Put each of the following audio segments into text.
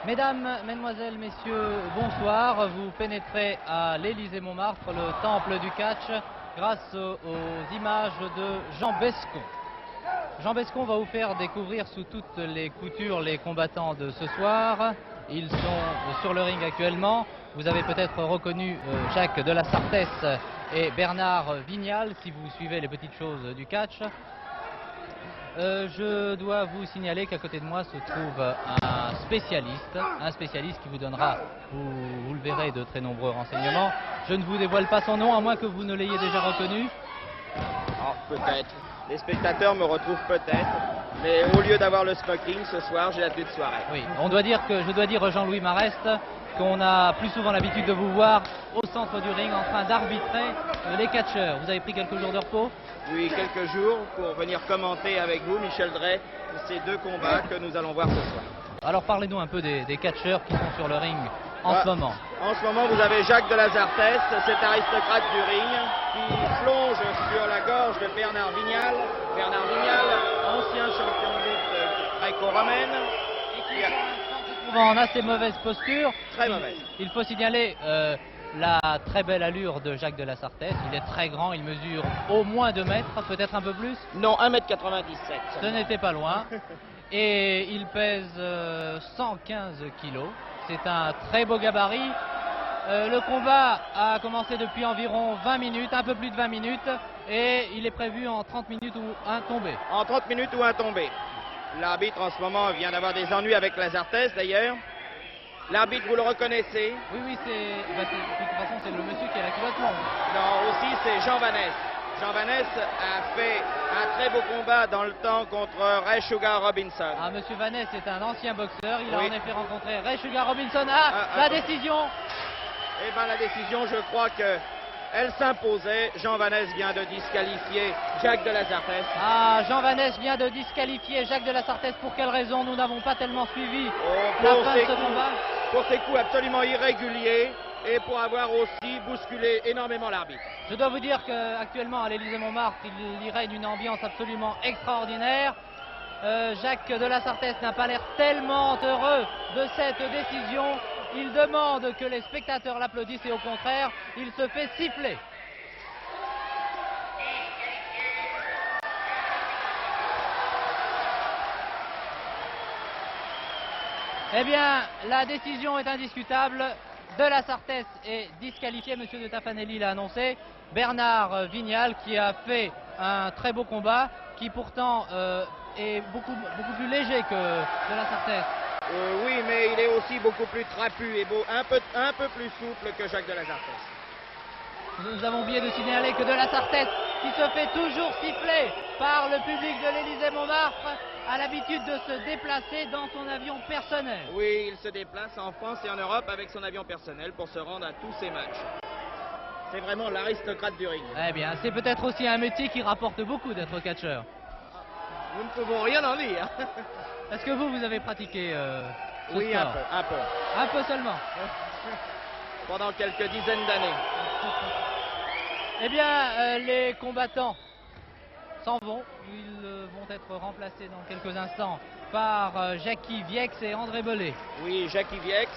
Mesdames, Mesdemoiselles, Messieurs, bonsoir. Vous pénétrez à l'Élysée-Montmartre, le temple du catch, grâce aux images de Jean Bescon. Jean Bescon va vous faire découvrir sous toutes les coutures les combattants de ce soir. Ils sont sur le ring actuellement. Vous avez peut-être reconnu Jacques de la Sartesse et Bernard Vignal si vous suivez les petites choses du catch. Je dois vous signaler qu'à côté de moi se trouve un spécialiste qui vous donnera, vous le verrez, de très nombreux renseignements. Je ne vous dévoile pas son nom, à moins que vous ne l'ayez déjà reconnu. Oh, peut-être. Les spectateurs me retrouvent peut-être, mais au lieu d'avoir le smoking, ce soir, j'ai la tenue de soirée. Oui, je dois dire Jean-Louis Marest qu'on a plus souvent l'habitude de vous voir au centre du ring en train d'arbitrer les catcheurs. Vous avez pris quelques jours de repos? Oui, quelques jours pour venir commenter avec vous, Michel Drey, ces deux combats que nous allons voir ce soir. Alors parlez-nous un peu des catcheurs qui sont sur le ring en ce moment. En ce moment, vous avez Jacques de la Sartesse, cet aristocrate du ring, qui plonge sur la gorge de Bernard Vignal. Bernard Vignal, ancien champion de lutte gréco-romaine. Et qui se trouve en assez mauvaise posture. Très mauvaise. Il faut signaler la très belle allure de Jacques de la Sartesse. Il est très grand, il mesure au moins 2 mètres, peut-être un peu plus. Non, 1,97 m. Ce n'était pas loin. Et il pèse 115 kilos. C'est un très beau gabarit. Le combat a commencé depuis environ 20 minutes, un peu plus de 20 minutes. Et il est prévu en 30 minutes ou un tombé. En 30 minutes ou un tombé. L'arbitre en ce moment vient d'avoir des ennuis avec la Sartesse d'ailleurs. L'arbitre, vous le reconnaissez? Oui, de toute façon, c'est le monsieur qui a la culotte longue. Non, aussi c'est Jean Vaness. Jean Vaness a fait un très beau combat dans le temps contre Ray Sugar Robinson. Ah, monsieur Vaness est un ancien boxeur. Il a Oui. en effet rencontré Ray Sugar Robinson. La décision. Eh bien, la décision, je crois que elle s'imposait. Jean Vaness vient de disqualifier Jacques de la Sartesse. Ah, Jean Vaness vient de disqualifier Jacques de la Sartesse. Pour quelle raison? Nous n'avons pas tellement suivi la fin de ce combat. Pour ses coups absolument irréguliers et pour avoir aussi bousculé énormément l'arbitre. Je dois vous dire qu'actuellement à l'Élysée-Montmartre, il y règne une ambiance absolument extraordinaire. Jacques de la Sartesse n'a pas l'air tellement heureux de cette décision. Il demande que les spectateurs l'applaudissent et au contraire, il se fait siffler. Eh bien, la décision est indiscutable. De la Sartesse est disqualifié, monsieur de Tafanelli l'a annoncé. Bernard Vignal qui a fait un très beau combat, qui pourtant est beaucoup plus léger que de la Sartesse. Oui, mais il est aussi beaucoup plus trapu et un peu plus souple que Jacques de la Sartesse. Nous avons oublié de signaler que de la Sartesse, qui se fait toujours siffler par le public de l'Élysée-Montmartre, a l'habitude de se déplacer dans son avion personnel. Oui, il se déplace en France et en Europe avec son avion personnel pour se rendre à tous ses matchs. C'est vraiment l'aristocrate du ring. Eh bien, c'est peut-être aussi un métier qui rapporte beaucoup d'être catcheur. Nous ne pouvons rien en dire. Est-ce que vous avez pratiqué ce Oui, sport? un peu. Un peu seulement. Pendant quelques dizaines d'années. Eh bien, les combattants s'en vont. Ils vont être remplacés dans quelques instants par Jackie Viex et André Bellet. Oui, Jackie Viex,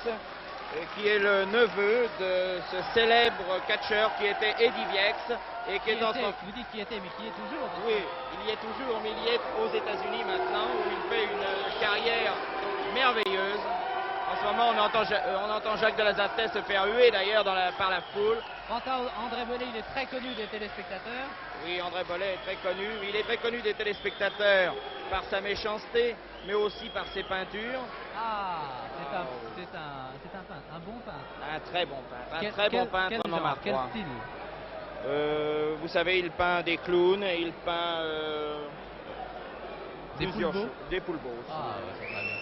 qui est le neveu de ce célèbre catcheur qui était Eddie Viex. Et qui est en train... Vous dites qui était, mais qui est toujours? Oui, il y est toujours, mais il y est aux États-Unis maintenant, où il fait une carrière merveilleuse. En ce moment, on entend Jacques de la Sartesse se faire huer d'ailleurs par la foule. Quant à André Bellet, il est très connu des téléspectateurs. Oui, André Bellet est très connu. Il est très connu des téléspectateurs par sa méchanceté, mais aussi par ses peintures. Ah, c'est un bon peintre. Un très bon peintre, bon peintre quel Montmartrois. Quel style? Vous savez, il peint des clowns, il peint des poulbeaux. Des poulbeaux aussi. Ah, c'est très bien.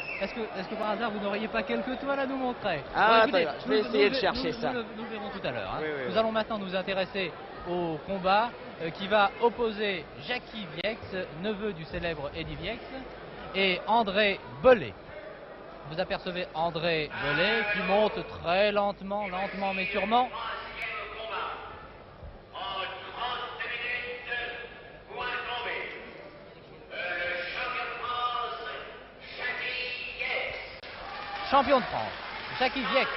Est-ce que par hasard vous n'auriez pas quelques toiles à nous montrer? Ah, bon, écoutez, je vais essayer de chercher ça. Nous le verrons tout à l'heure. Hein. Oui. Nous allons maintenant nous intéresser au combat qui va opposer Jackie Viex, neveu du célèbre Eddie Viex, et André Bellet. Vous apercevez André Bellet qui monte très lentement mais sûrement. champion de France, Jackie Viex.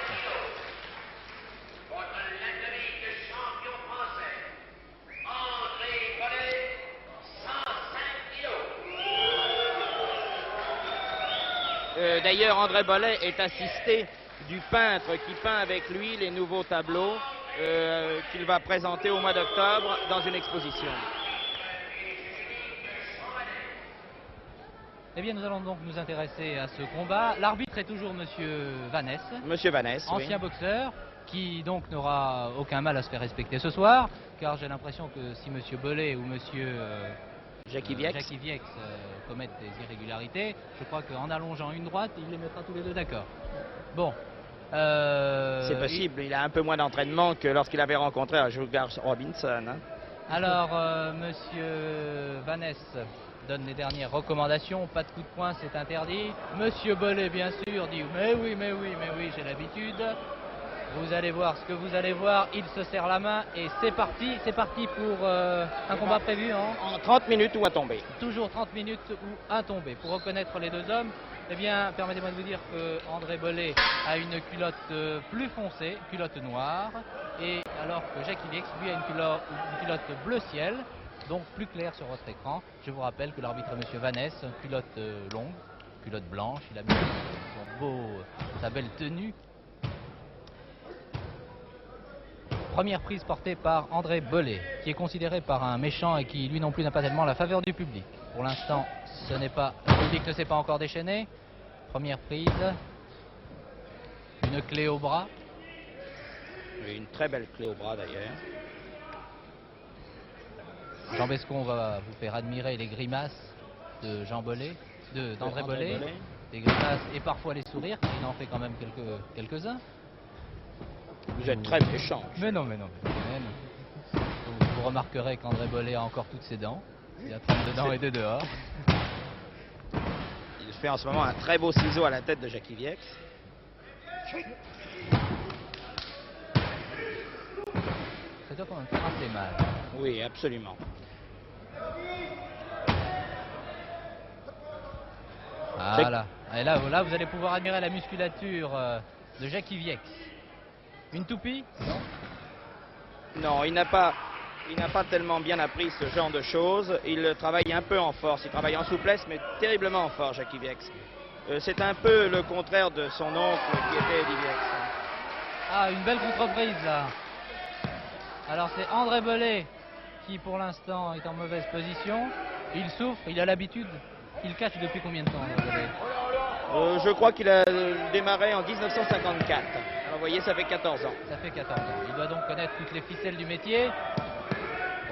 D'ailleurs, André Bollet est assisté du peintre qui peint avec lui les nouveaux tableaux qu'il va présenter au mois d'octobre dans une exposition. Eh bien, nous allons donc nous intéresser à ce combat. L'arbitre est toujours Monsieur Vanès. Monsieur Vanès, ancien oui. boxeur, qui donc n'aura aucun mal à se faire respecter ce soir, car j'ai l'impression que si Monsieur Bollet ou Monsieur Jackie Viex commettent des irrégularités, je crois qu'en allongeant une droite, il les mettra tous les deux d'accord. Bon. C'est possible, il a un peu moins d'entraînement que lorsqu'il avait rencontré Sugar Robinson. Hein. Alors, Monsieur Vanès donne les dernières recommandations, pas de coup de poing, c'est interdit. Monsieur Bollet, bien sûr, dit mais oui, j'ai l'habitude. Vous allez voir ce que vous allez voir, il se serre la main et c'est parti pour un combat prévu en 30 minutes ou à tomber. Toujours 30 minutes ou un tombé. Pour reconnaître les deux hommes, eh bien, permettez-moi de vous dire que André Bollet a une culotte plus foncée, culotte noire, et alors que Jackie Viex, lui, a une culotte bleu ciel, donc plus claire sur votre écran. Je vous rappelle que l'arbitre est Monsieur Vanès, culotte longue, culotte blanche, il a mis sa belle tenue. Première prise portée par André Bollet, qui est considéré par un méchant et qui lui non plus n'a pas tellement la faveur du public. Pour l'instant, le public ne s'est pas encore déchaîné. Première prise, une clé au bras. Une très belle clé au bras d'ailleurs. Jean Bescon va vous faire admirer les grimaces de d'André Bollet. Des grimaces et parfois les sourires, il en fait quand même quelques-uns. Vous êtes très méchant. Mais non. Vous remarquerez qu'André Bollet a encore toutes ses dents. Il y a 32 dents et 2 dehors. Il fait en ce moment un très beau ciseau à la tête de Jackie Viex. Ça doit quand même faire assez mal. Oui, absolument. Voilà. Et là, vous allez pouvoir admirer la musculature de Jackie Viex. Une toupie? Non, il n'a pas tellement bien appris ce genre de choses. Il travaille un peu en force, il travaille en souplesse, mais terriblement en force, Jackie Viex. C'est un peu le contraire de son oncle qui était Eddie Viex. Ah, une belle contre-prise là. Alors c'est André Bollet qui pour l'instant est en mauvaise position. Il souffre, il a l'habitude. Il catch depuis combien de temps, André Bollet? Je crois qu'il a démarré en 1954. Alors, vous voyez, ça fait 14 ans. Ça fait 14 ans. Il doit donc connaître toutes les ficelles du métier.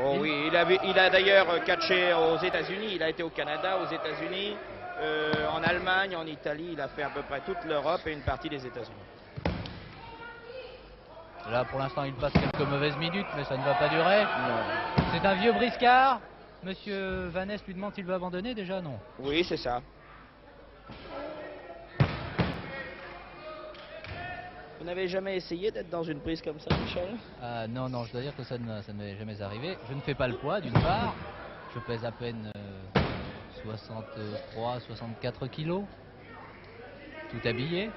Oh oui, il a d'ailleurs catché aux États-Unis. Il a été au Canada, aux États-Unis, en Allemagne, en Italie. Il a fait à peu près toute l'Europe et une partie des États-Unis. Là, pour l'instant, il passe quelques mauvaises minutes, mais ça ne va pas durer. C'est un vieux briscard. Monsieur Vanès lui demande s'il veut abandonner déjà, non? Oui, c'est ça. Vous n'avez jamais essayé d'être dans une prise comme ça, Michel? Non, je dois dire que ça ne m'est jamais arrivé. Je ne fais pas le poids, d'une part. Je pèse à peine 63, 64 kilos. Tout habillé.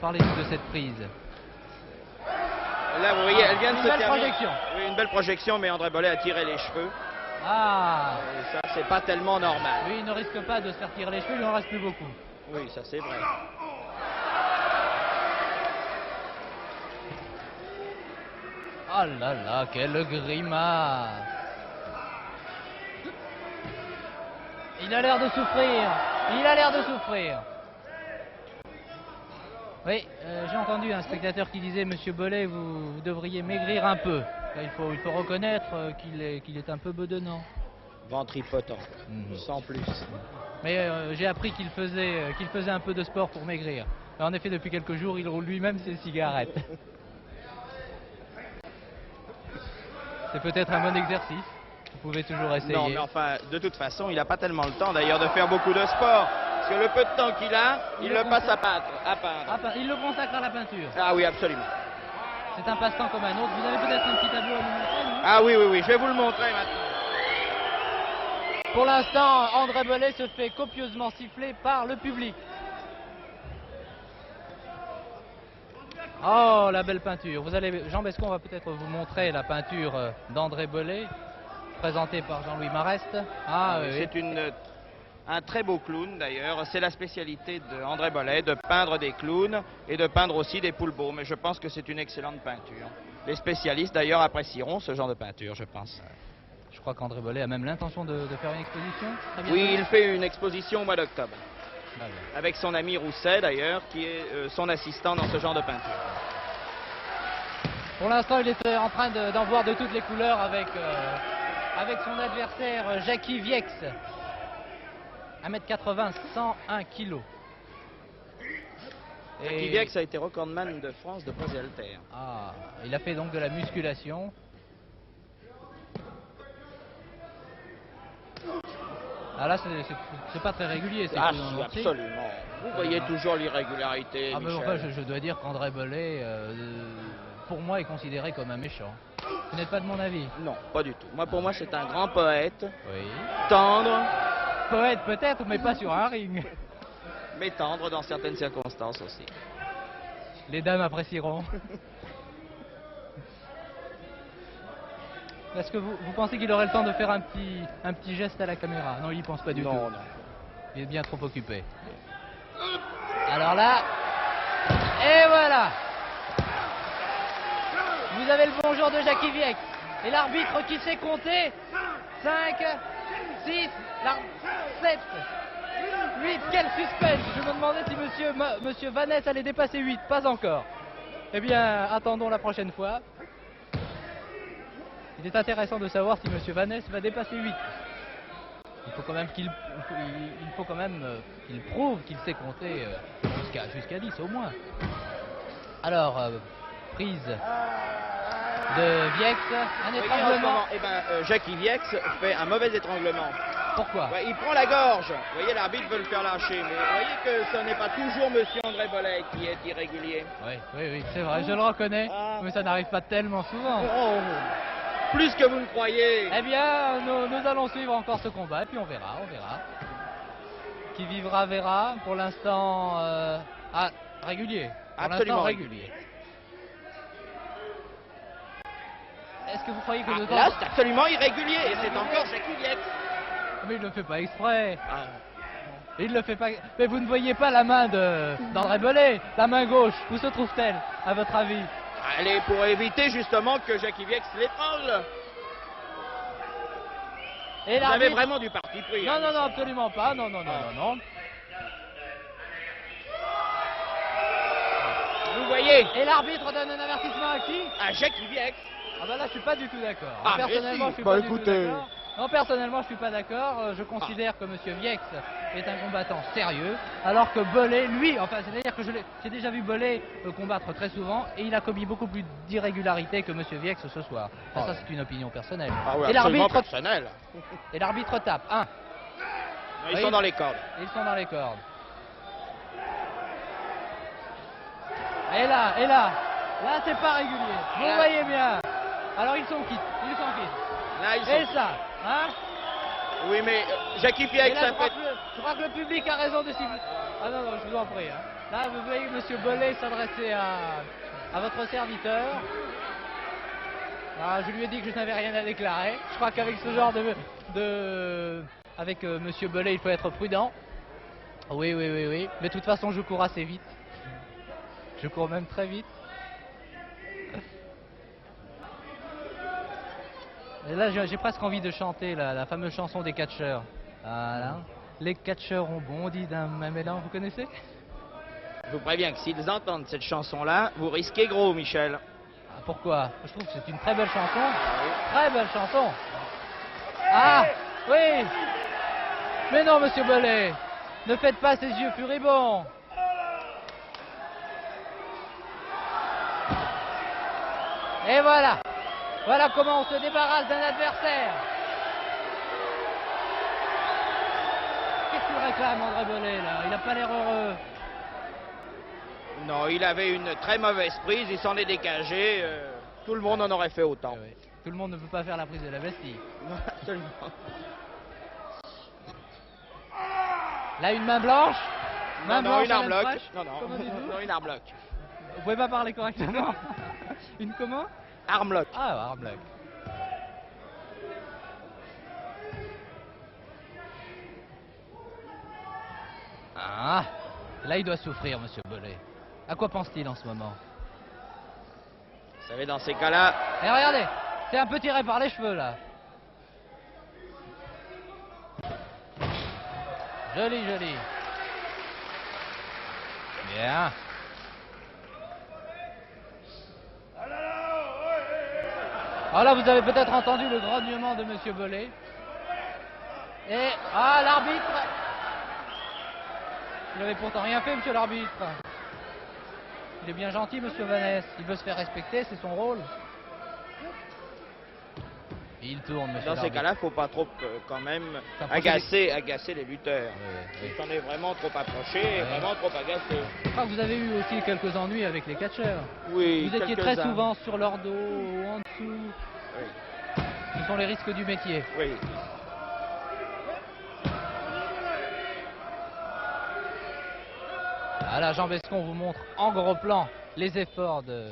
Parlez-nous de cette prise. Là, vous voyez, elle vient de se terminer. Une belle projection. Oui, une belle projection, mais André Bollet a tiré les cheveux. Ah! Et ça, c'est pas tellement normal. Oui, il ne risque pas de se faire tirer les cheveux, il en reste plus beaucoup. Oui, ça c'est vrai. Oh là là, quelle grimace! Il a l'air de souffrir. Oui, j'ai entendu un spectateur qui disait, Monsieur Bollet, vous devriez maigrir un peu. Là, il faut reconnaître qu'il est un peu bedonnant. Ventripotent, sans plus. Mais j'ai appris qu'il faisait un peu de sport pour maigrir. Et en effet, depuis quelques jours, il roule lui-même ses cigarettes. C'est peut-être un bon exercice. Vous pouvez toujours essayer. Non, mais enfin, de toute façon, il n'a pas tellement le temps d'ailleurs de faire beaucoup de sport. Parce que le peu de temps qu'il a, il le passe à peindre. Il le consacre à la peinture. Ah oui, absolument. C'est un passe-temps comme un autre. Vous avez peut-être un petit tableau à nous montrer, non? Ah oui, je vais vous le montrer maintenant. Pour l'instant, André Bellet se fait copieusement siffler par le public. Oh, la belle peinture. Jean Bescon va peut-être vous montrer la peinture d'André Bellet, présentée par Jean-Louis Marest. Ah, oui. C'est un très beau clown d'ailleurs. C'est la spécialité d'André Bellet, de peindre des clowns et de peindre aussi des poules beaux. Mais je pense que c'est une excellente peinture. Les spécialistes d'ailleurs apprécieront ce genre de peinture, je pense. Je crois qu'André Bellet a même l'intention de faire une exposition. Oui, il fait une exposition au mois d'octobre. Ah, oui. Avec son ami Rousset d'ailleurs, qui est son assistant dans ce genre de peinture. Pour l'instant, il était en train d'en voir de toutes les couleurs avec son adversaire Jackie Viex. 1m80, 101 kg. Jackie Viex a été recordman de France de poids et haltères. Ah, il a fait donc de la musculation. Ah là, c'est pas très régulier. Ah, absolument. Vous voyez toujours l'irrégularité. Ah, mais enfin, je dois dire qu'André Bellet, pour moi, est considéré comme un méchant. Vous n'êtes pas de mon avis? Non, pas du tout. Pour moi, c'est un grand poète. Oui. Tendre. Poète peut-être, mais pas sur un ring. Mais tendre dans certaines circonstances aussi. Les dames apprécieront. Est-ce que vous pensez qu'il aurait le temps de faire un petit geste à la caméra? Non, il n'y pense pas du tout. Non. Il est bien trop occupé. Alors là, et voilà. Vous avez le bonjour de Jackie Viex. Et l'arbitre qui sait compter. 5, 6, 7, 8. Quel suspense. Je me demandais si monsieur Vanès allait dépasser 8. Pas encore. Eh bien, attendons la prochaine fois. Il est intéressant de savoir si monsieur Vanès va dépasser 8. Il faut quand même qu'il prouve qu'il sait compter jusqu'à 10 au moins. Alors, prise de Viex, un étranglement. Jackie Viex fait un mauvais étranglement. Pourquoi? Ouais, il prend la gorge. Vous voyez, l'arbitre veut le faire lâcher. Mais vous voyez que ce n'est pas toujours monsieur André Bellet qui est irrégulier. Oui, c'est vrai, je le reconnais. Mais ça n'arrive pas tellement souvent. Plus que vous ne croyez. Eh bien, nous allons suivre encore ce combat, et puis on verra. Qui vivra verra. Pour l'instant, régulier. Absolument régulier. Est-ce que vous croyez que là, c'est absolument irrégulier. Et c'est encore Jackie Viex. Mais il ne le fait pas exprès. Il le fait pas. Mais vous ne voyez pas la main d'André Bellet, la main gauche. Où se trouve-t-elle, à votre avis? Elle est pour éviter justement que Jackie Viex l'étrangle. Et vous avez vraiment du parti pris. Non, absolument pas. Non. Vous voyez. Et l'arbitre donne un avertissement à qui? À Jackie Viex. Ah bah là, je suis pas du tout d'accord. Personnellement, je suis pas du tout d'accord. Non, personnellement, je suis pas d'accord. Je considère que monsieur Viex est un combattant sérieux, alors que Bellet, lui, c'est-à-dire que j'ai déjà vu Bellet combattre très souvent, et il a commis beaucoup plus d'irrégularités que monsieur Viex ce soir. Ça, c'est une opinion personnelle. Et l'arbitre personnel. Et l'arbitre tape. Ils sont dans les cordes. Ils sont dans les cordes. Et là, c'est pas régulier. Vous voyez bien. Alors ils sont quittes. Là, et ça, hein? Oui, mais Jackie Viex a fait... Je crois que le public a raison de siffler. Ah non, je vous en prie. Hein. Là, vous voyez monsieur Bellet s'adresser à votre serviteur. Je lui ai dit que je n'avais rien à déclarer. Je crois qu'avec ce genre avec monsieur Bellet, il faut être prudent. Oui. Mais de toute façon, je cours assez vite. Je cours même très vite. Et là, j'ai presque envie de chanter la fameuse chanson des catcheurs. Voilà. Les catcheurs ont bondi d'un même élan, vous connaissez? Je vous préviens que s'ils entendent cette chanson-là, vous risquez gros, Michel. Pourquoi? Je trouve que c'est une très belle chanson. Très belle chanson. Ah, oui. Mais non, monsieur Bellet, ne faites pas ces yeux furibonds. Et voilà. Voilà comment on se débarrasse d'un adversaire. Qu'est-ce qu'il réclame, André Bellet, là? Il n'a pas l'air heureux. Non, il avait une très mauvaise prise, il s'en est dégagé. Tout le monde en aurait fait autant. Oui. Tout le monde ne peut pas faire la prise de la Bastille. Non, absolument. Là, une main blanche. Main Non, blanche une à arme Alain lock. Fresh. Non, non, Comment dites-vous? non, une arme lock. Vous pouvez pas parler correctement. Une comment? Arme lock. Ah, arm lock. Ah, là, il doit souffrir, monsieur Bollé. À quoi pense-t-il en ce moment? Vous savez, dans ces cas-là, Et regardez, c'est un peu tiré par les cheveux, là. Joli, joli. Bien. Alors là, vous avez peut-être entendu le grognement de monsieur Bollé. Et, ah, l'arbitre. Il n'avait pourtant rien fait, monsieur l'arbitre. Il est bien gentil, monsieur Vanès. Il veut se faire respecter, c'est son rôle. Il tourne, monsieur dans ces l'arbitre. cas-là, faut pas trop quand même S'approcher agacer les lutteurs. Oui. Si on est vraiment trop approché, vraiment trop agacé. Je crois que vous avez eu aussi quelques ennuis avec les catcheurs. Oui, Vous étiez très quelques-uns. souvent sur leur dos ou en dessous. Oui. Ce sont les risques du métier. Oui. Voilà, Jean Bescon vous montre en gros plan les efforts de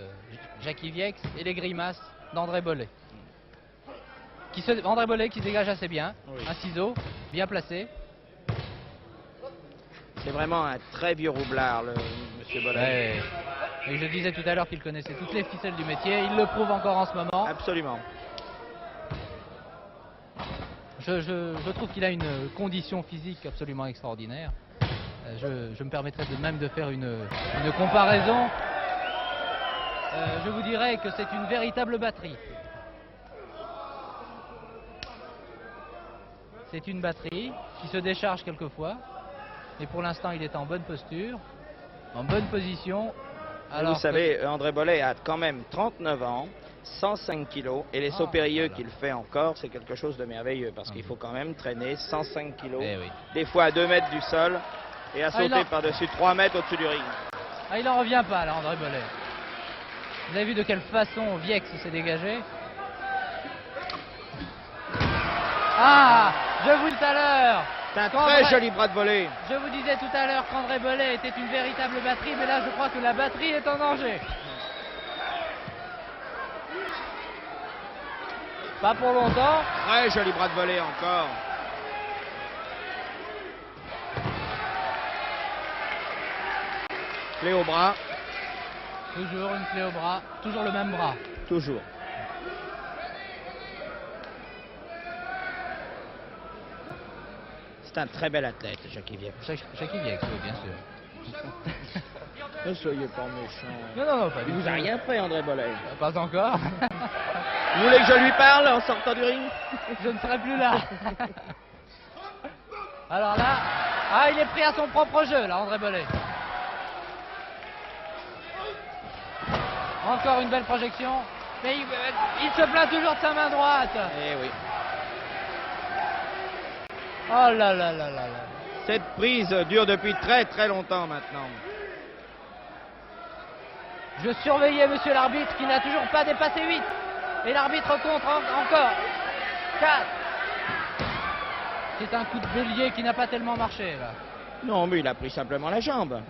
Jackie Viex et les grimaces d'André Bollé. André Bollé qui se dégage assez bien. Oui. Un ciseau bien placé. C'est vraiment un très vieux roublard, le monsieur Bollé. Et je disais tout à l'heure qu'il connaissait toutes les ficelles du métier. Il le prouve encore en ce moment. Absolument. Je trouve qu'il a une condition physique absolument extraordinaire. Je me permettrai de même de faire une comparaison. Je vous dirais que c'est une véritable batterie. C'est une batterie qui se décharge quelquefois. Mais pour l'instant, il est en bonne posture, en bonne position. Vous savez, André Bollé a quand même 39 ans, 105 kilos, et les sauts périlleux voilà. qu'il fait encore, c'est quelque chose de merveilleux, parce qu'il faut quand même traîner 105 kilos, Oui. des fois à 2 mètres du sol, et à sauter par-dessus 3 mètres au-dessus du ring. Ah, il n'en revient pas, là, André Bollé. Vous avez vu de quelle façon Viex s'est dégagé? Ah, je vous dis tout à l'heure. C'est un très joli bras de volée. Je vous disais tout à l'heure qu'André Bollé était une véritable batterie, mais là, je crois que la batterie est en danger. Pas pour longtemps. Très joli bras de volée encore. Clé au bras. Toujours une clé au bras, toujours le même bras. Toujours. C'est un très bel athlète, Jackie Viex. Jackie Viex, oui, bien sûr. Ne soyez pas méchant. Non, pas Il du vous a tout. rien fait, André Bollé. Pas encore. Vous voulez que je lui parle en sortant du ring? Je ne serai plus là. Alors là, ah, il est pris à son propre jeu, là, André Bollé. Encore une belle projection. Mais il se plaint toujours de sa main droite. Eh oui. Oh là là là là là. Cette prise dure depuis très très longtemps maintenant. Je surveillais monsieur l'arbitre qui n'a toujours pas dépassé 8. Et l'arbitre compte encore. 4. C'est un coup de bélier qui n'a pas tellement marché là. Non, mais il a pris simplement la jambe.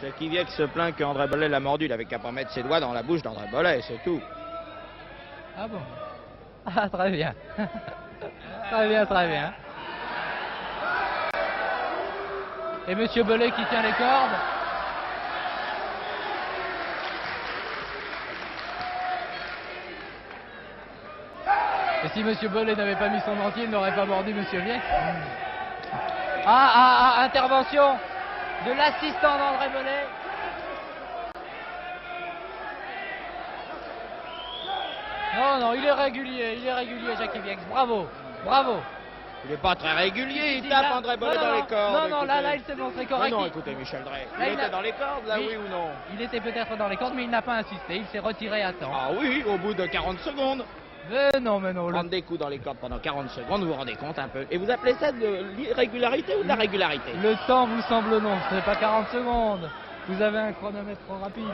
Jackie Viex se plaint qu'André Bollé l'a mordu. Il n'avait qu'à pas mettre ses doigts dans la bouche d'André Bollé, c'est tout. Ah bon? Ah, très bien. Très bien, très bien. Et monsieur Bollé qui tient les cordes. Et si monsieur Bollé n'avait pas mis son dentier, il n'aurait pas mordu monsieur Viex. Intervention de l'assistant d'André Bollé. Non, il est régulier, Jackie Viex. Bravo, bravo. Il n'est pas très régulier, il Si, tape là- André Bollé non, dans non, les cordes. Non, là, écoutez. il s'est montré Ah correct. non, écoutez, Michel Drey, Là, il il était a- dans les cordes, là, oui ou non? Il était peut-être dans les cordes, mais il n'a pas insisté. Il s'est retiré à temps. Ah oui, au bout de 40 secondes. Mais non. Prendre des coups dans les cordes pendant 40 secondes, vous vous rendez compte un peu. Et vous appelez ça de l'irrégularité ou de la régularité? Le temps vous semble long, ce n'est pas 40 secondes. Vous avez un chronomètre trop rapide.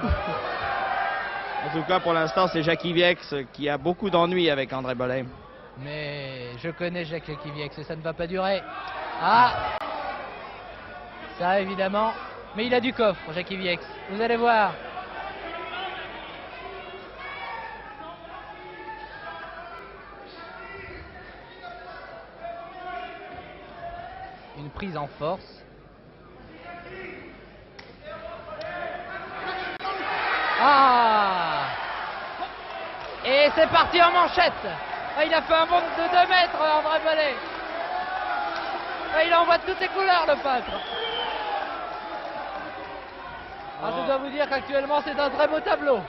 En tout cas, pour l'instant, c'est Jackie Viex qui a beaucoup d'ennuis avec André Bollet. Mais je connais Jacques Kiviex et ça ne va pas durer. Ah, ça évidemment. Mais il a du coffre, Jacques Kiviex. Vous allez voir. Une prise en force. Ah! Et c'est parti en manchette. Ah, il a fait un bond de 2 mètres, André Bollet. Ah, il envoie de toutes les couleurs, le peintre. Ah, je dois vous dire qu'actuellement, c'est un très beau tableau.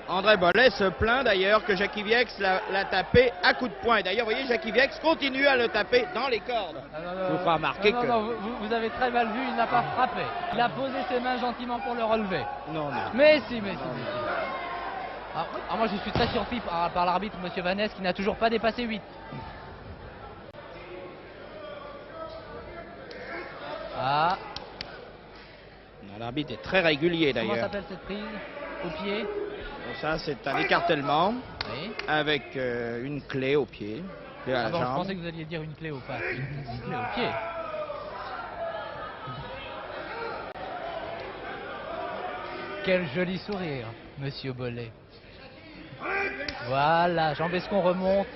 André Bollet se plaint d'ailleurs que Jackie Viex l'a tapé à coups de poing. D'ailleurs, vous voyez, Jackie Viex continue à le taper dans les cordes. Je vous ferai remarquer que... Non, vous avez très mal vu, il n'a pas frappé. Il a posé ses mains gentiment pour le relever. Non. Mais si. Moi, je suis très surpris par l'arbitre, M. Vanès, qui n'a toujours pas dépassé 8. Ah. L'arbitre est très régulier Comment d'ailleurs. s'appelle cette prise? Au pied? Ça, c'est un écartèlement Oui. avec une clé au pied de la Je jambe. pensais que vous alliez dire une clé au pas. Une clé au pied. Quel joli sourire, Monsieur Bollet. Voilà, Jean Bescon remonte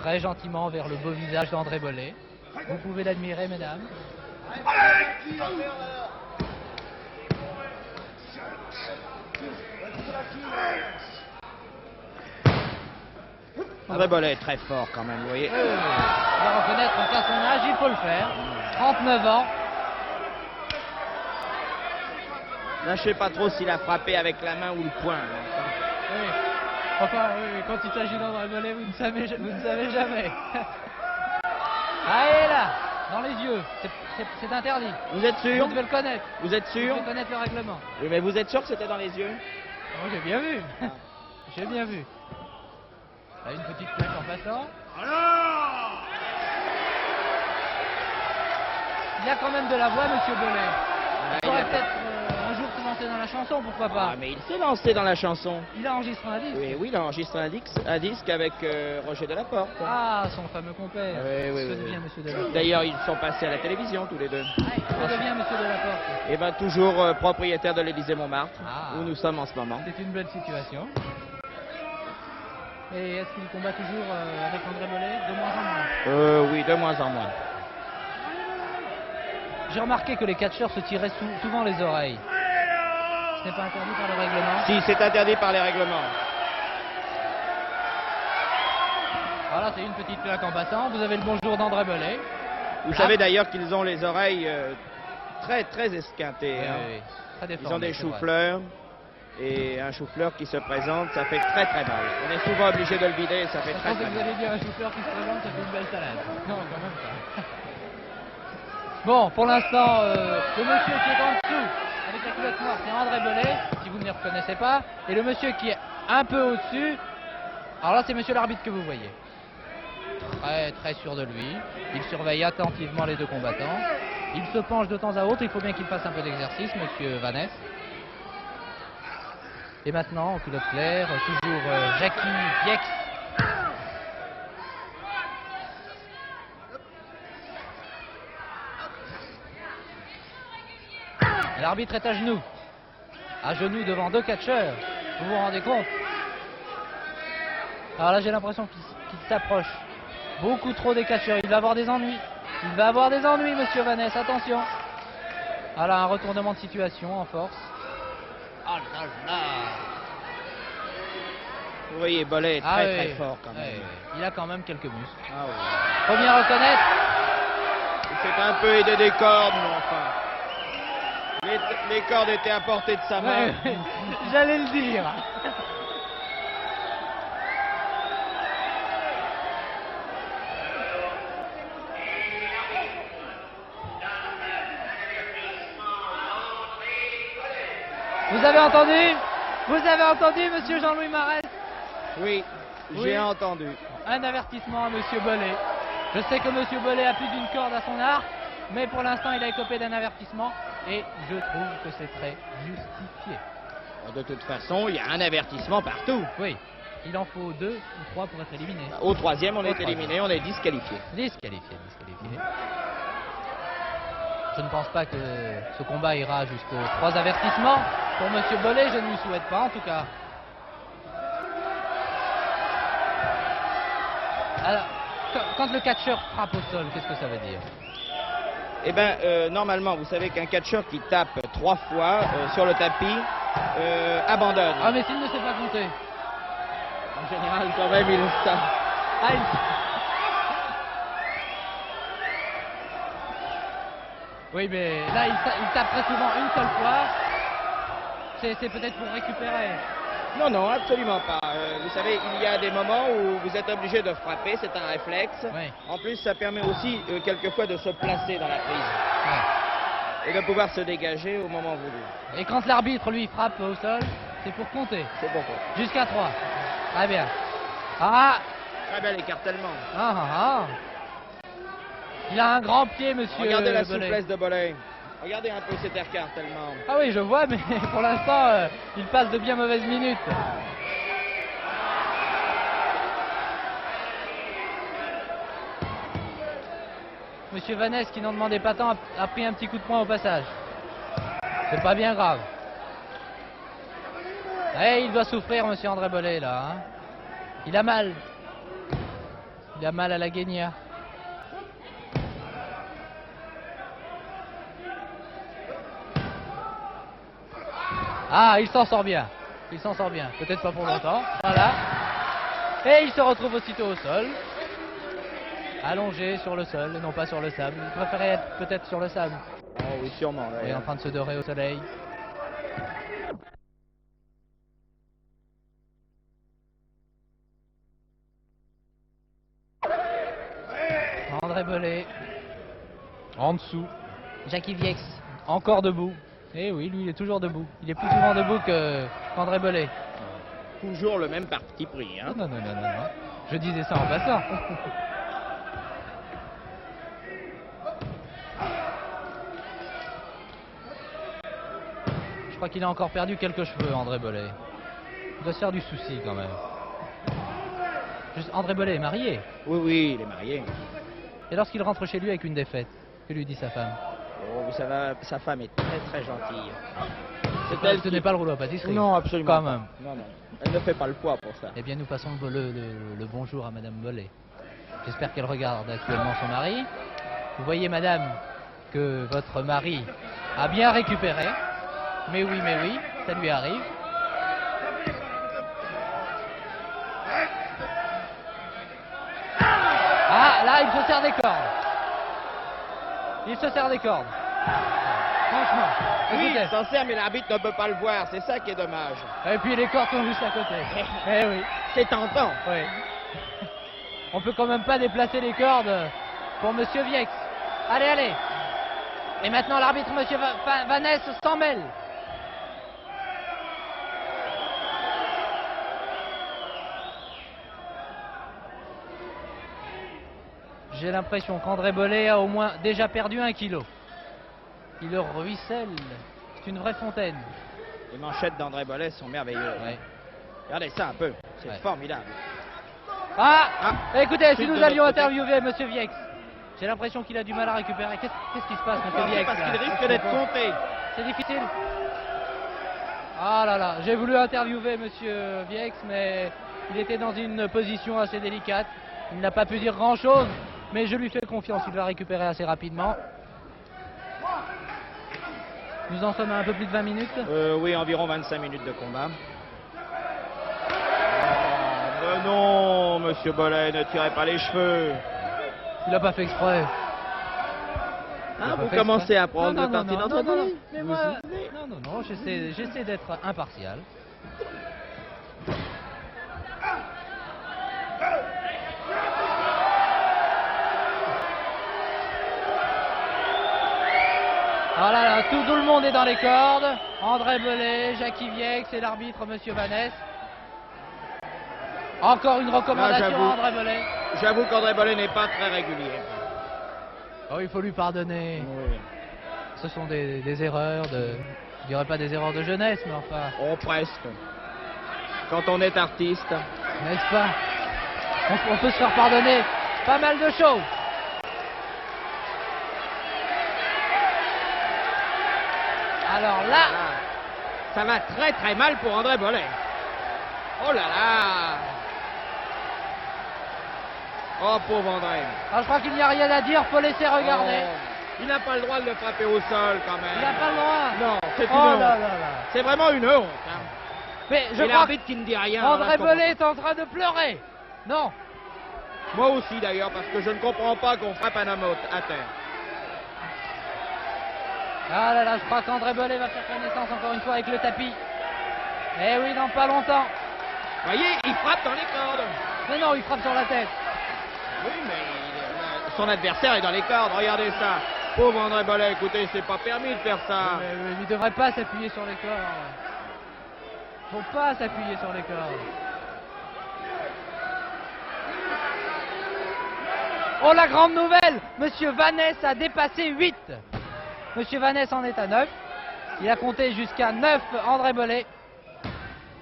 très gentiment vers le beau visage d'André Bollet. Vous pouvez l'admirer, mesdames. André Bollet est très fort quand même, vous voyez. Je dois reconnaître qu'à son âge, il faut le faire. 39 ans. Là, je ne sais pas trop s'il a frappé avec la main ou le poing. Oui. Enfin, oui, quand il s'agit d'André Bollet, vous ne savez jamais. Allez là, dans les yeux. C'est interdit. Vous êtes sûr? Vous devez le connaître. Vous êtes Vous sûr? devez connaître le règlement. Oui, mais vous êtes sûr que c'était dans les yeux? Moi, j'ai bien vu. J'ai bien vu. Là, une petite plaque en passant. Il y a quand même de la voix, Monsieur Bollet. Il pourrait peut-être un jour se lancer dans la chanson, pourquoi pas. Ah, mais il s'est lancé dans la chanson. Il a enregistré un disque. Oui, il a enregistré un disque avec Roger Delaporte. Ah, son fameux compère. Oui. Que devient Monsieur Delaporte? D'ailleurs, ils sont passés à la télévision tous les deux. Que devient Monsieur Delaporte? Et bien, toujours propriétaire de l'Élysée-Montmartre, Ah. où nous sommes en ce moment. C'est une belle situation. Et est-ce qu'il combat toujours avec André Bollet? De moins en moins. Oui, de moins en moins. J'ai remarqué que les catcheurs se tiraient souvent les oreilles. Ce n'est pas interdit par le règlement. Si, c'est interdit par les règlements. Voilà, c'est une petite plaque en passant. Vous avez le bonjour d'André Bollet. Vous savez d'ailleurs qu'ils ont les oreilles très, très esquintées. Oui, hein. oui. Très Ils déformé, ont des c'est vrai. choux-fleurs. Et un chou-fleur qui se présente, ça fait très très mal. On est souvent obligé de le vider et ça fait Je très pensais très que vous mal. allez dire un chou-fleur qui se présente, ça fait une belle salade. Non, quand même pas. Bon, pour l'instant, le monsieur qui est en dessous, avec la culotte noire, c'est André Bollet, si vous ne les reconnaissez pas. Et le monsieur qui est un peu au-dessus, alors là, c'est monsieur l'arbitre que vous voyez. Très très sûr de lui. Il surveille attentivement les deux combattants. Il se penche de temps à autre, il faut bien qu'il fasse un peu d'exercice, monsieur Vanès. Et maintenant, en culotte claire, toujours Jackie Viex. L'arbitre est à genoux. À genoux devant deux catcheurs. Vous vous rendez compte? Alors là, j'ai l'impression qu'il s'approche beaucoup trop des catcheurs. Il va avoir des ennuis. Il va avoir des ennuis, monsieur Vanès. Attention. Voilà, un retournement de situation en force. Oh là là! Vous voyez, Bollet est très très fort quand même. Oui. Il a quand même quelques muscles. Ah oui. Faut bien reconnaître. Il s'est un peu aidé des cordes, mais enfin. Les cordes étaient à portée de sa main. Ouais, j'allais le dire. Vous avez entendu? Vous avez entendu, monsieur Jean-Louis Marès? Oui, j'ai entendu. Un avertissement à monsieur Bollet. Je sais que monsieur Bollet a plus d'une corde à son arc, mais pour l'instant, il a écopé d'un avertissement. Et je trouve que c'est très justifié. De toute façon, il y a un avertissement partout. Oui, il en faut 2 ou 3 pour être éliminé. Au troisième, on est troisième. éliminé, on est disqualifié. Disqualifié. Je ne pense pas que ce combat ira jusqu'aux 3 avertissements. Pour Monsieur Bollet, je ne lui souhaite pas en tout cas. Alors, quand le catcheur frappe au sol, qu'est-ce que ça veut dire? Eh bien, normalement, vous savez qu'un catcheur qui tape 3 fois sur le tapis abandonne. Ah, mais s'il ne sait pas compter. En général, quand même, il tape. Ah, Oui, mais là, il tape très souvent une seule fois. C'est peut-être pour récupérer. Non, non, absolument pas. Vous savez, il y a des moments où vous êtes obligé de frapper, c'est un réflexe. Oui. En plus, ça permet aussi quelquefois de se placer dans la prise. Ouais. Et de pouvoir se dégager au moment voulu. Et quand l'arbitre, lui, frappe au sol, c'est pour compter. C'est pourquoi. Jusqu'à 3. Très bien. Ah, Très bel écartèlement. Il a un grand pied, monsieur. Regardez la Bollet. souplesse de Bollet. Regardez un peu cet écartèlement. Ah oui, je vois, mais pour l'instant, il passe de bien mauvaises minutes. Monsieur Vanès, qui n'en demandait pas tant, a pris un petit coup de poing au passage. C'est pas bien grave. Eh, il doit souffrir, monsieur André Bollet, là. Hein. Il a mal. Il a mal à la guénia. Ah, il s'en sort bien. Il s'en sort bien. Peut-être pas pour longtemps. Voilà. Et il se retrouve aussitôt au sol. Allongé sur le sol et non pas sur le sable. Il préférait être peut-être sur le sable. Oh oui, sûrement. Oui, en train de se dorer au soleil. André Bollet. En dessous. Jackie Viex. Encore debout. Eh oui, lui, il est toujours debout. Il est plus souvent debout qu'André Bollet. Toujours le même parti pris. Hein. Non. Je disais ça en passant. Je crois qu'il a encore perdu quelques cheveux, André Bollet. Il doit se faire du souci quand même. André Bollet est marié. Oui, il est marié. Et lorsqu'il rentre chez lui avec une défaite, que lui dit sa femme? Oh, vous savez, sa femme est très gentille. Ce n'est pas le rouleau à pâtisserie. Non, absolument quand pas. même. Non. Elle ne fait pas le poids pour ça. Eh bien, nous passons le bonjour à Madame Bollet. J'espère qu'elle regarde actuellement son mari. Vous voyez, Madame, que votre mari a bien récupéré. Mais oui, ça lui arrive. Ah, là, il se serre des cordes. Franchement. Oui, Écoutez. il s'en sert, mais l'arbitre ne peut pas le voir. C'est ça qui est dommage. Et puis les cordes sont juste à côté. Eh oui. C'est tentant. Oui. On peut quand même pas déplacer les cordes pour Monsieur Viex. Allez. Et maintenant l'arbitre Monsieur Vanès s'en mêle. J'ai l'impression qu'André Bollet a au moins déjà perdu 1 kilo. Il ruisselle. C'est une vraie fontaine. Les manchettes d'André Bollet sont merveilleuses. Ouais. Regardez ça un peu. C'est Ouais. formidable. Ah, écoutez, si Chute nous de allions notre côté. interviewer Monsieur Viex, j'ai l'impression qu'il a du mal à récupérer. Qu'est-ce qui se passe, Monsieur Viex? Parce là qu'il risque d'être compté. C'est difficile. Ah là là, j'ai voulu interviewer Monsieur Viex, mais il était dans une position assez délicate. Il n'a pas pu dire grand-chose, mais je lui fais confiance, il va récupérer assez rapidement. Nous en sommes à un peu plus de 20 minutes. Oui, environ 25 minutes de combat. Oh, non, Monsieur Bollet, ne tirez pas les cheveux. Il n'a pas fait exprès. Hein, vous commencez à prendre le parti d'André non, Bollet. mais moi, non, j'essaie d'être impartial. Voilà, là, tout le monde est dans les cordes. André Bollet, Jackie Viex et l'arbitre Monsieur Vanès. Encore une recommandation j'avoue. à André Bollet. J'avoue qu'André Bollet n'est pas très régulier. Oh, il faut lui pardonner. Oui. ce sont des erreurs je dirais pas des erreurs de jeunesse, mais enfin... Oh, presque. Quand on est artiste. N'est-ce pas? On peut se faire pardonner pas mal de choses. Alors là... Ça va très très mal pour André Bollet. Oh là là. Oh, pauvre André. Alors, je crois qu'il n'y a rien à dire, faut laisser regarder. Oh, il n'a pas le droit de le frapper au sol quand même. Il n'a pas le droit. Non, c'est une Oh honte. là là là. C'est vraiment une honte. Hein. Mais je Et crois l'arbitre qui ne dit rien. André là, Bollet est en train de pleurer. Non. Moi aussi d'ailleurs, parce que je ne comprends pas qu'on frappe un homme à terre. Ah là là, je crois qu'André Bollet va faire connaissance encore une fois avec le tapis. Eh oui, dans pas longtemps. Voyez, il frappe dans les cordes. Mais non, il frappe sur la tête. Oui, mais son adversaire est dans les cordes, regardez ça. Pauvre André Bollet, écoutez, c'est pas permis de faire ça. Mais il ne devrait pas s'appuyer sur les cordes. Faut pas s'appuyer sur les cordes. Oh, la grande nouvelle! Monsieur Vaness a dépassé 8. Monsieur Vaness en est à 9. Il a compté jusqu'à 9 André Bollet.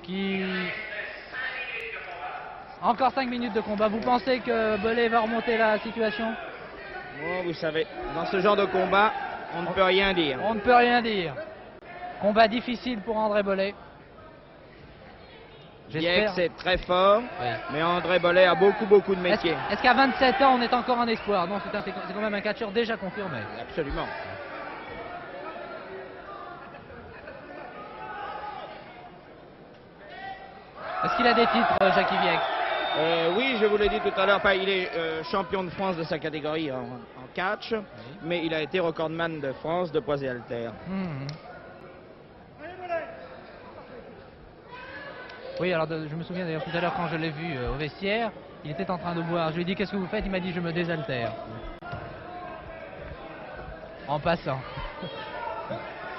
Qui... Encore 5 minutes de combat. Vous pensez que Bollet va remonter la situation? Oh, vous savez, dans ce genre de combat, on ne peut rien dire. On ne peut rien dire. Combat difficile pour André Bollet. Viex est très fort, oui. Mais André Bollet a beaucoup de métier. Est-ce qu'à 27 ans, on est encore un espoir? Non, c'est quand même un catcheur déjà confirmé. Absolument. Est-ce qu'il a des titres, Jackie Viex? Oui, je vous l'ai dit tout à l'heure, enfin, il est champion de France de sa catégorie en catch, oui. Mais il a été recordman de France de poids et haltères. Oui, alors je me souviens d'ailleurs tout à l'heure quand je l'ai vu au vestiaire, il était en train de boire. Je lui ai dit qu'est-ce que vous faites? Il m'a dit je me désaltère. En passant.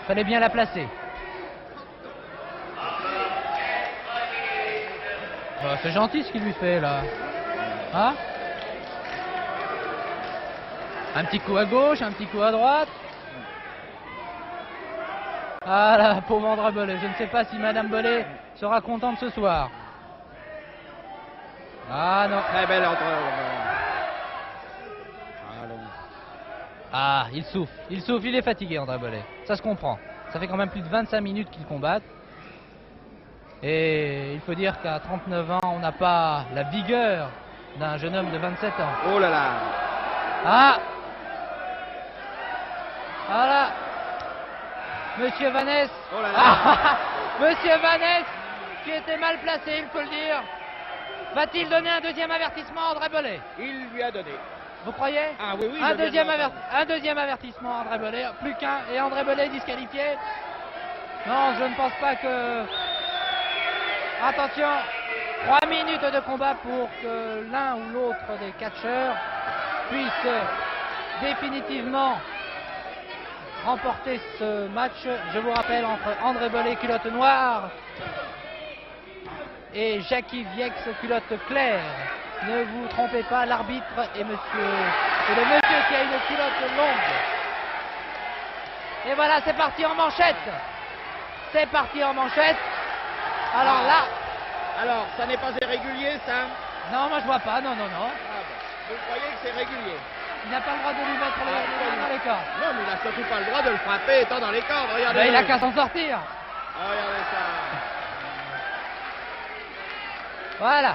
Fallait bien la placer. Oh, c'est gentil ce qu'il lui fait là. Hein? Un petit coup à gauche, un petit coup à droite. Ah là, pauvre André Bollet. Je ne sais pas si Madame Bollet sera contente ce soir. Ah non. Très belle entre. Ah, il souffle, il est fatigué André Bollet. Ça se comprend. Ça fait quand même plus de 25 minutes qu'il combat. Et il faut dire qu'à 39 ans, on n'a pas la vigueur d'un jeune homme de 27 ans. Oh là là. Ah. Voilà. Monsieur Vaness. Oh là là. Ah, Monsieur Vaness, qui était mal placé, il faut le dire. Va-t-il donner un deuxième avertissement à André Bollet? Il lui a donné. Vous croyez? Ah oui, oui. Un deuxième avertissement à André Bollet, plus qu'un, et André Bollet disqualifié. Non, je ne pense pas que... Attention, 3 minutes de combat pour que l'un ou l'autre des catcheurs puisse définitivement remporter ce match. Je vous rappelle, entre André Bollet, culotte noire, et Jackie Viex, culotte claire. Ne vous trompez pas, l'arbitre est le monsieur qui a une culotte longue. Et voilà, c'est parti en manchette. C'est parti en manchette. Alors là... Alors, ça n'est pas irrégulier, ça? Non, moi je vois pas, non. Ah bon. Vous croyez que c'est régulier? Il n'a pas le droit de lui mettre les mains dans les cordes. Non, mais il n'a surtout pas le droit de le frapper étant dans les cordes, regardez. Ben, il a qu'à s'en sortir. Ah, regardez ça. Voilà.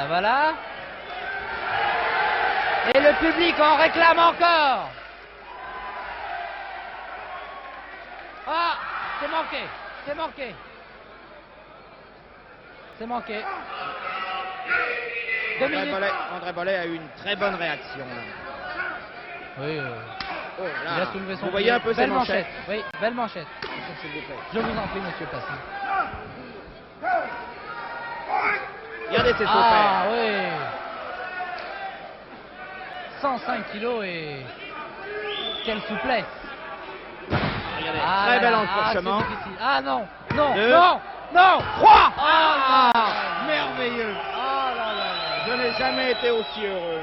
Voilà. Et le public en réclame encore. Ah, c'est manqué. André Bollet a eu une très bonne réaction. Là. Oui. Oh là. Il a soulevé son Vous voyez un peu belle ses manchettes. Oui, belle manchette. S'il vous plaît. Je vous en prie, monsieur Passy. Regardez ses Ah oui. 105 kilos et quelle souplesse. Regardez, très bel enfourchement. Ah non. 2, 3. Merveilleux. Oh là là. Je n'ai jamais été aussi heureux.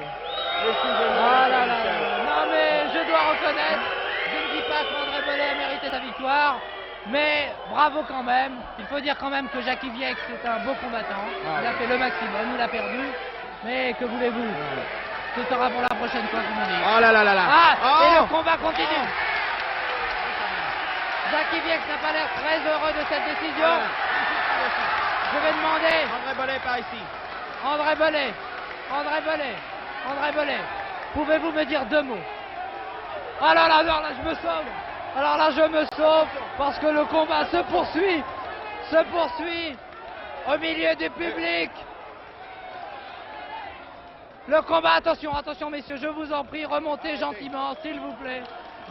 Excusez-moi. Oh là là. Non mais je dois reconnaître, pas qu'André Bellet a mérité sa victoire, mais bravo quand même. Il faut dire quand même que Jackie Viex est un beau combattant. Il a fait le maximum, il a perdu. Mais que voulez-vous? Ce sera pour la prochaine fois, vous me dites. Oh là là là là. Et le combat continue. Jackie Viex n'a pas l'air très heureux de cette décision. Je vais demander... André Bellet par ici. André Bellet, pouvez-vous me dire 2 mots? Alors là, je me sauve. Alors là, je me sauve parce que le combat se poursuit au milieu du public. Le combat, attention messieurs, je vous en prie, remontez gentiment, s'il vous plaît.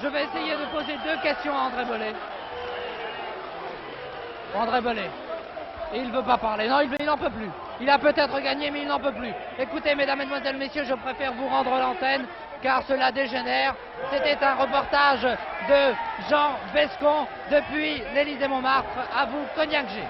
Je vais essayer de poser 2 questions à André Bellet. André Bellet, il ne veut pas parler, non, il n'en peut plus. Il a peut-être gagné, mais il n'en peut plus. Écoutez, mesdames, mesdemoiselles, messieurs, je préfère vous rendre l'antenne, car cela dégénère. C'était un reportage de Jean Bescon depuis l'Élysée-Montmartre. À vous, Cognac G.